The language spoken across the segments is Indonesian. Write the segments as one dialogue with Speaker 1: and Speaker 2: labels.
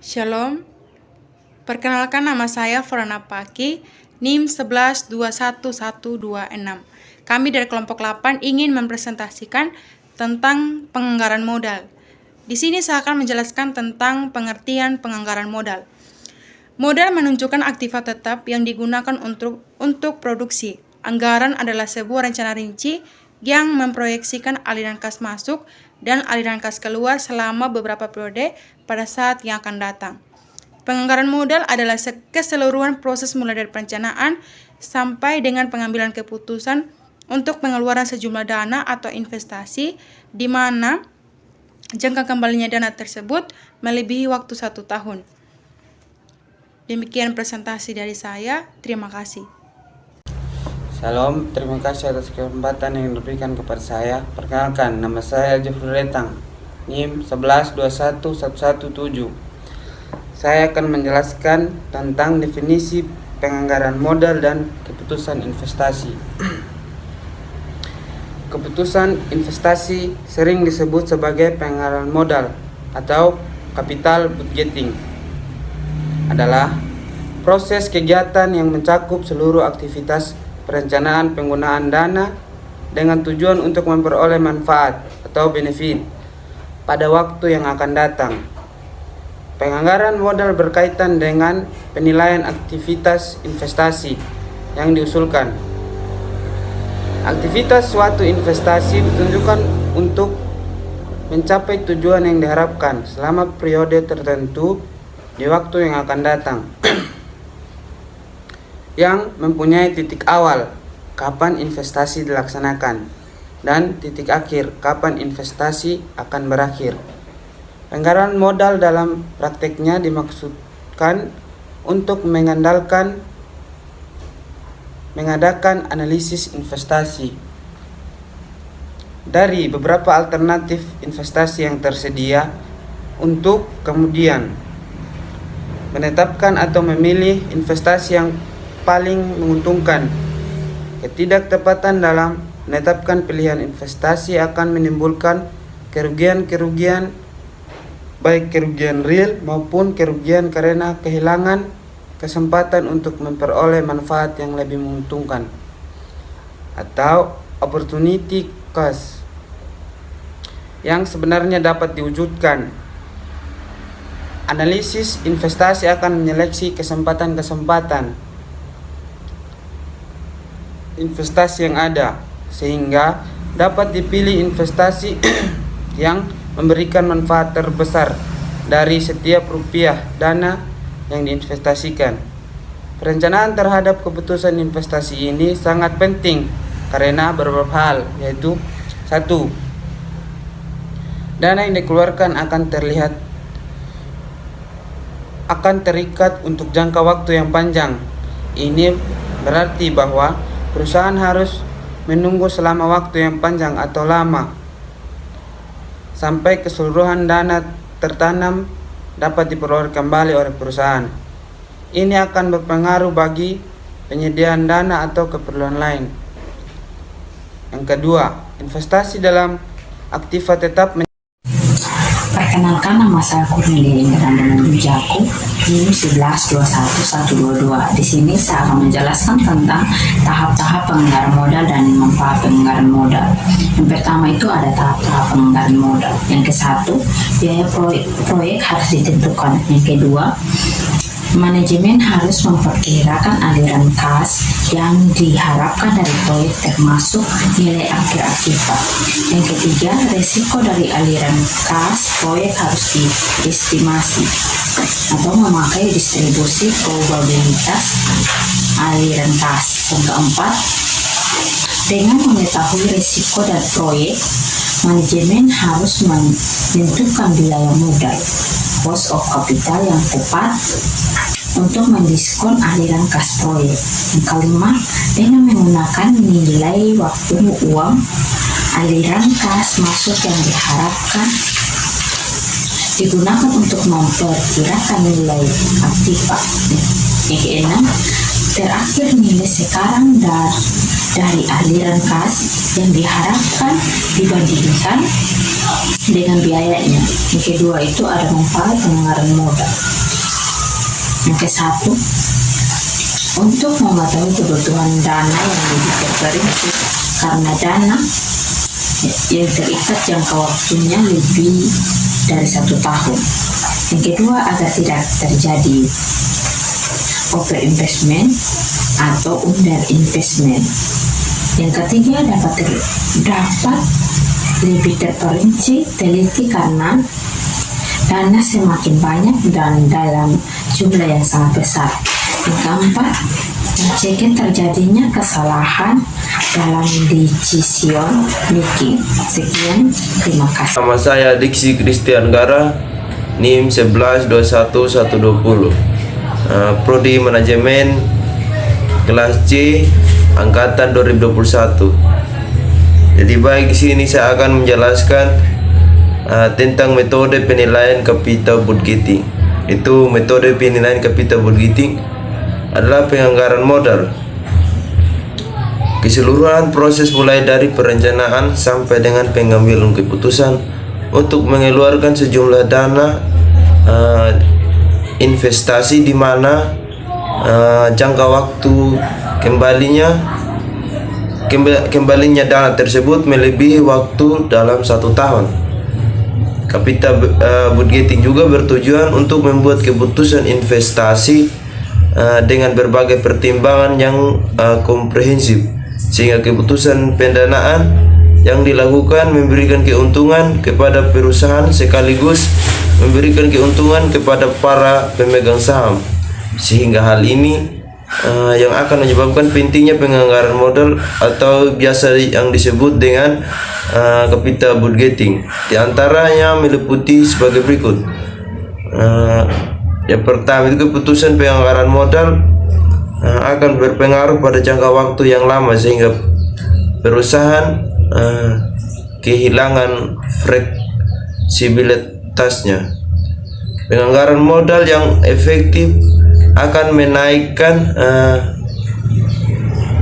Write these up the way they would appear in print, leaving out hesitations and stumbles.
Speaker 1: Shalom, perkenalkan nama saya Forana Paki, NIM 11211126. Kami dari kelompok 8 ingin mempresentasikan tentang penganggaran modal. Di sini saya akan menjelaskan tentang pengertian penganggaran modal. Modal menunjukkan aktiva tetap yang digunakan untuk produksi. Anggaran adalah sebuah rencana rinci yang memproyeksikan aliran kas masuk dan aliran kas keluar selama beberapa periode pada saat yang akan datang. Penganggaran modal adalah keseluruhan proses mulai dari perencanaan sampai dengan pengambilan keputusan untuk pengeluaran sejumlah dana atau investasi di mana jangka kembalinya dana tersebut melebihi waktu 1 tahun. Demikian presentasi dari saya. Terima kasih.
Speaker 2: Salam, terima kasih atas kesempatan yang diberikan kepada saya. Perkenalkan, nama saya Jeffrey Retang, NIM 11211117. Saya akan menjelaskan tentang definisi penganggaran modal dan keputusan investasi. Keputusan investasi sering disebut sebagai penganggaran modal atau capital budgeting. Adalah proses kegiatan yang mencakup seluruh aktivitas perencanaan penggunaan dana dengan tujuan untuk memperoleh manfaat atau benefit pada waktu yang akan datang. Penganggaran modal berkaitan dengan penilaian aktivitas investasi yang diusulkan. Aktivitas suatu investasi ditunjukkan untuk mencapai tujuan yang diharapkan selama periode tertentu di waktu yang akan datang, yang mempunyai titik awal kapan investasi dilaksanakan dan titik akhir kapan investasi akan berakhir. Penganggaran modal dalam prakteknya dimaksudkan untuk mengadakan analisis investasi dari beberapa alternatif investasi yang tersedia untuk kemudian menetapkan atau memilih investasi yang paling menguntungkan. Ketidaktepatan dalam menetapkan pilihan investasi akan menimbulkan kerugian-kerugian, baik kerugian real maupun kerugian karena kehilangan kesempatan untuk memperoleh manfaat yang lebih menguntungkan atau opportunity cost yang sebenarnya dapat diwujudkan. Analisis investasi akan menyeleksi kesempatan-kesempatan investasi yang ada sehingga dapat dipilih investasi yang memberikan manfaat terbesar dari setiap rupiah dana yang diinvestasikan. Perencanaan terhadap keputusan investasi ini sangat penting karena beberapa hal, yaitu 1. Dana yang dikeluarkan akan terikat untuk jangka waktu yang panjang. Ini berarti bahwa perusahaan harus menunggu selama waktu yang panjang atau lama sampai keseluruhan dana tertanam dapat diperoleh kembali oleh perusahaan. Ini akan berpengaruh bagi penyediaan dana atau keperluan lain. Yang kedua, investasi dalam aktiva tetap.
Speaker 3: Perkenalkan, nama saya Kurnia Indrandana Jaku, NIM 11211122. Di sini saya akan menjelaskan tentang tahap-tahap penganggaran modal dan manfaat penganggaran modal. Yang pertama itu ada tahap-tahap penganggaran modal. Yang ke-1, biaya proyek harus ditentukan. Yang kedua, manajemen harus memperkirakan aliran kas yang diharapkan dari proyek termasuk nilai akhir aktiva. Yang ketiga, resiko dari aliran kas proyek harus diestimasi atau memakai distribusi probabilitas aliran kas. Yang keempat, dengan mengetahui risiko dan proyek, manajemen harus menentukan biaya modal cost of capital yang tepat untuk mendiskon aliran kas proyek. Yang kelima, dengan menggunakan nilai waktu uang aliran kas masuk yang diharapkan digunakan untuk memperkirakan nilai aktiva. Yang keenam, terakhir nilai sekarang dari aliran kas yang diharapkan dibandingkan dengan biayanya. Yang kedua itu ada manfaat penganggaran modal. Yang ke-1, untuk mengetahui kebutuhan dana yang lebih terperinci, karena dana yang terikat jangka waktunya lebih dari 1 tahun. Yang kedua, agar tidak terjadi over investment atau under investment. Yang ketiga, dapat lebih terperinci teliti karena dana semakin banyak dan dalam jumlah yang sangat besar. Yang keempat, mencegah terjadinya kesalahan dalam decision making. Sekian, terima kasih.
Speaker 4: Nama saya Diksi Christian Gara, NIM 1121-120, Prodi Manajemen kelas C angkatan 2021. Jadi baik, di sini saya akan menjelaskan tentang metode penilaian capital budgeting. Itu metode penilaian capital budgeting adalah penganggaran modal. Keseluruhan proses mulai dari perencanaan sampai dengan pengambilan keputusan untuk mengeluarkan sejumlah dana investasi di mana jangka waktu kembalinya dana tersebut melebihi waktu dalam 1 tahun. Capital budgeting juga bertujuan untuk membuat keputusan investasi dengan berbagai pertimbangan yang komprehensif, sehingga keputusan pendanaan yang dilakukan memberikan keuntungan kepada perusahaan sekaligus memberikan keuntungan kepada para pemegang saham, sehingga hal ini yang akan menyebabkan pentingnya penganggaran modal atau biasa yang disebut dengan capital budgeting. Di antaranya meliputi sebagai berikut. Yang pertama itu keputusan penganggaran modal akan berpengaruh pada jangka waktu yang lama sehingga perusahaan kehilangan fleksibilitasnya. Penganggaran modal yang efektif akan menaikkan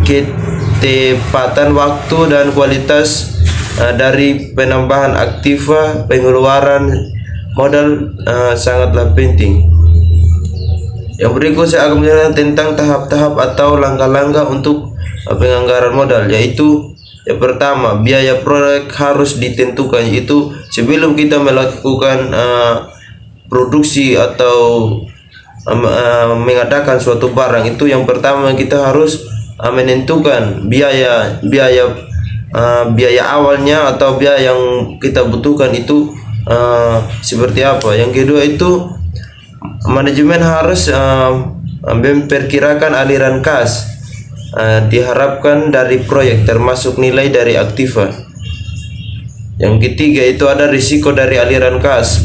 Speaker 4: ketepatan waktu dan kualitas dari penambahan aktiva. Pengeluaran modal sangatlah penting. Yang berikut saya akan menjelaskan tentang tahap-tahap atau langkah-langkah untuk penganggaran modal, yaitu yang pertama, biaya proyek harus ditentukan, yaitu sebelum kita melakukan produksi atau mengadakan suatu barang, itu yang pertama kita harus menentukan biaya awalnya atau biaya yang kita butuhkan itu seperti apa. Yang kedua itu manajemen harus memperkirakan aliran kas diharapkan dari proyek termasuk nilai dari aktiva. Yang ketiga itu ada risiko dari aliran kas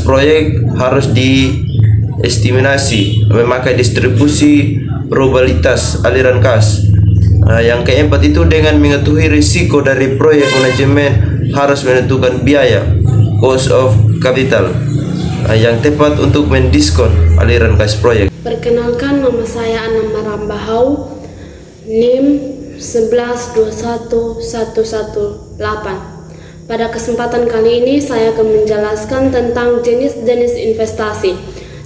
Speaker 4: proyek harus diestimasi memakai distribusi probabilitas aliran kas. Yang keempat itu dengan mengetahui risiko dari proyek, manajemen harus menentukan biaya cost of capital yang tepat untuk mendiskon aliran kas proyek.
Speaker 5: Perkenalkan, nama saya Anam Marambahau, NIM 1121-118. Pada kesempatan kali ini saya akan menjelaskan tentang jenis-jenis investasi.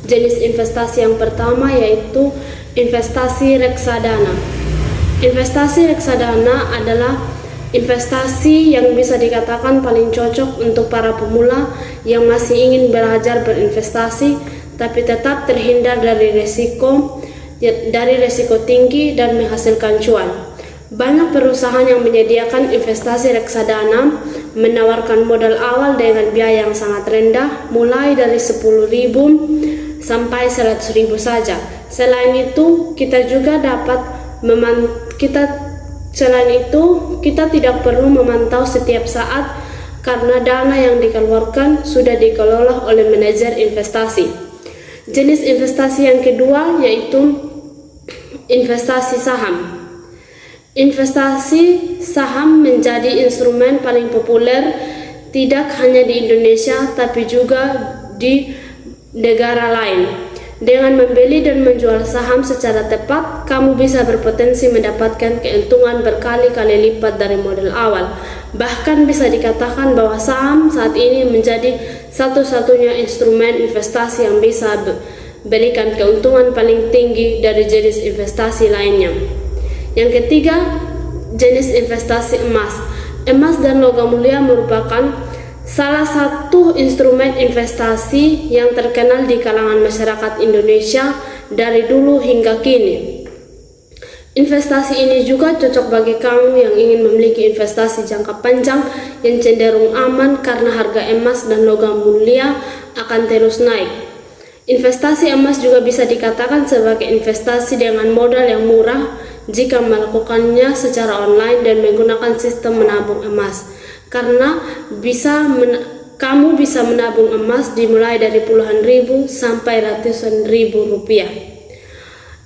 Speaker 5: Jenis investasi yang pertama yaitu investasi reksadana. Investasi reksadana adalah investasi yang bisa dikatakan paling cocok untuk para pemula yang masih ingin belajar berinvestasi tapi tetap terhindar dari risiko tinggi dan menghasilkan cuan. Banyak perusahaan yang menyediakan investasi reksadana menawarkan modal awal dengan biaya yang sangat rendah, mulai dari 10.000 sampai 100.000 saja. Selain itu, kita tidak perlu memantau setiap saat karena dana yang dikeluarkan sudah dikelola oleh manajer investasi. Jenis investasi yang kedua yaitu investasi saham. Investasi saham menjadi instrumen paling populer tidak hanya di Indonesia tapi juga di negara lain. Dengan membeli dan menjual saham secara tepat, kamu bisa berpotensi mendapatkan keuntungan berkali-kali lipat dari modal awal. Bahkan bisa dikatakan bahwa saham saat ini menjadi satu-satunya instrumen investasi yang bisa berikan keuntungan paling tinggi dari jenis investasi lainnya. Yang ketiga, jenis investasi emas. Emas dan logam mulia merupakan salah satu instrumen investasi yang terkenal di kalangan masyarakat Indonesia dari dulu hingga kini. Investasi ini juga cocok bagi kamu yang ingin memiliki investasi jangka panjang yang cenderung aman karena harga emas dan logam mulia akan terus naik. Investasi emas juga bisa dikatakan sebagai investasi dengan modal yang murah jika melakukannya secara online dan menggunakan sistem menabung emas, karena kamu bisa menabung emas dimulai dari puluhan ribu sampai ratusan ribu rupiah.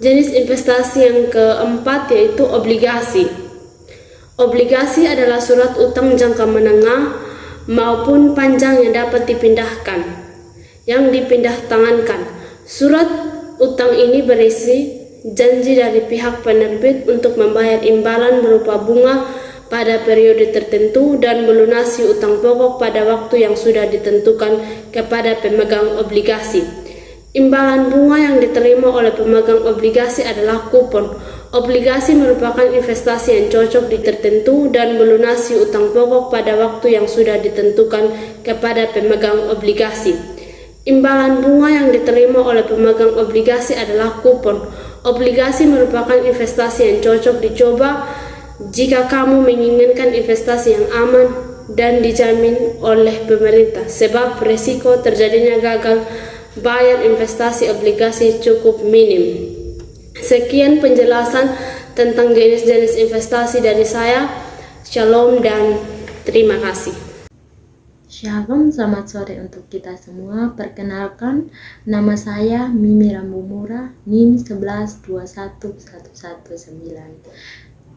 Speaker 5: Jenis investasi yang keempat yaitu obligasi. Obligasi adalah surat utang jangka menengah maupun panjang yang dapat dipindah tangankan. Surat utang ini berisi janji dari pihak penerbit untuk membayar imbalan berupa bunga pada periode tertentu dan melunasi utang pokok pada waktu yang sudah ditentukan kepada pemegang obligasi. Imbalan bunga yang diterima oleh pemegang obligasi adalah kupon. Obligasi merupakan investasi yang cocok tertentu dan melunasi utang pokok pada waktu yang sudah ditentukan kepada pemegang obligasi. Imbalan bunga yang diterima oleh pemegang obligasi adalah kupon. Obligasi merupakan investasi yang cocok dicoba jika kamu menginginkan investasi yang aman dan dijamin oleh pemerintah, sebab risiko terjadinya gagal bayar investasi obligasi cukup minim. Sekian penjelasan tentang jenis-jenis investasi dari saya. Shalom dan terima kasih.
Speaker 6: Shalom, selamat sore untuk kita semua. Perkenalkan, nama saya Mimi Rambumura, NIM 1121119.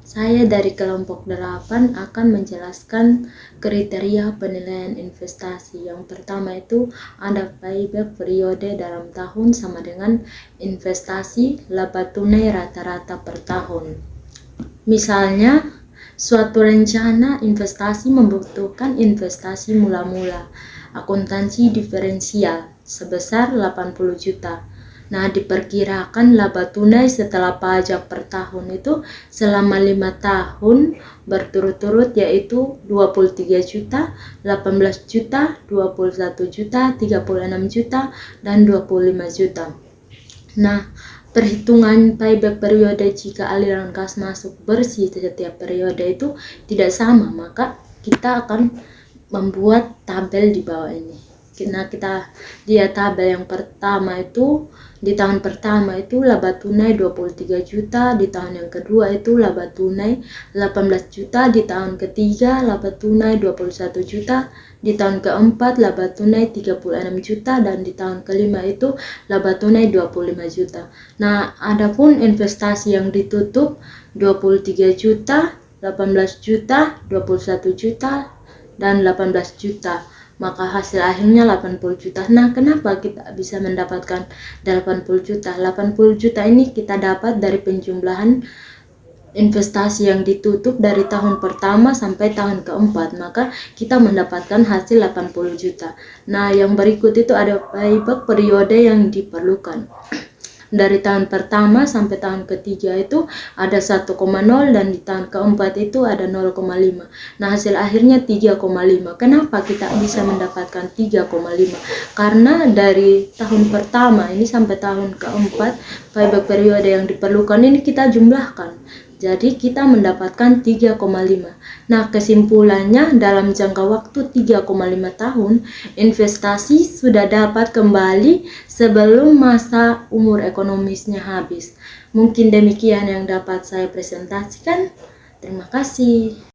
Speaker 6: Saya dari kelompok 8 akan menjelaskan kriteria penilaian investasi. Yang pertama itu ada payback periode dalam tahun sama dengan investasi laba tunai rata-rata per tahun. Misalnya, suatu rencana investasi membutuhkan investasi mula-mula, akuntansi diferensial sebesar 80 juta. Nah, diperkirakan laba tunai setelah pajak per tahun itu selama 5 tahun berturut-turut yaitu 23 juta, 18 juta, 21 juta, 36 juta, dan 25 juta. Nah, perhitungan payback periode jika aliran kas masuk bersih setiap periode itu tidak sama, maka kita akan membuat tabel di bawah ini. Nah, kita lihat tabel yang pertama itu di tahun pertama itu laba tunai 23 juta, di tahun yang kedua itu laba tunai 18 juta, di tahun ketiga laba tunai 21 juta, di tahun keempat laba tunai 36 juta, dan di tahun kelima itu laba tunai 25 juta. Nah, adapun investasi yang ditutup 23 juta, 18 juta, 21 juta, dan 18 juta. Maka hasil akhirnya 80 juta. Nah, kenapa kita bisa mendapatkan 80 juta? 80 juta ini kita dapat dari penjumlahan investasi yang ditutup dari tahun pertama sampai tahun keempat. Maka kita mendapatkan hasil 80 juta. Nah, yang berikut itu ada payback periode yang diperlukan. Dari tahun pertama sampai tahun ketiga itu ada 1,0 dan di tahun keempat itu ada 0,5. Nah, hasil akhirnya 3,5. Kenapa kita bisa mendapatkan 3,5? Karena dari tahun pertama ini sampai tahun keempat payback periode yang diperlukan ini kita jumlahkan. Jadi kita mendapatkan 3,5. Nah, kesimpulannya dalam jangka waktu 3,5 tahun, investasi sudah dapat kembali sebelum masa umur ekonomisnya habis. Mungkin demikian yang dapat saya presentasikan. Terima kasih.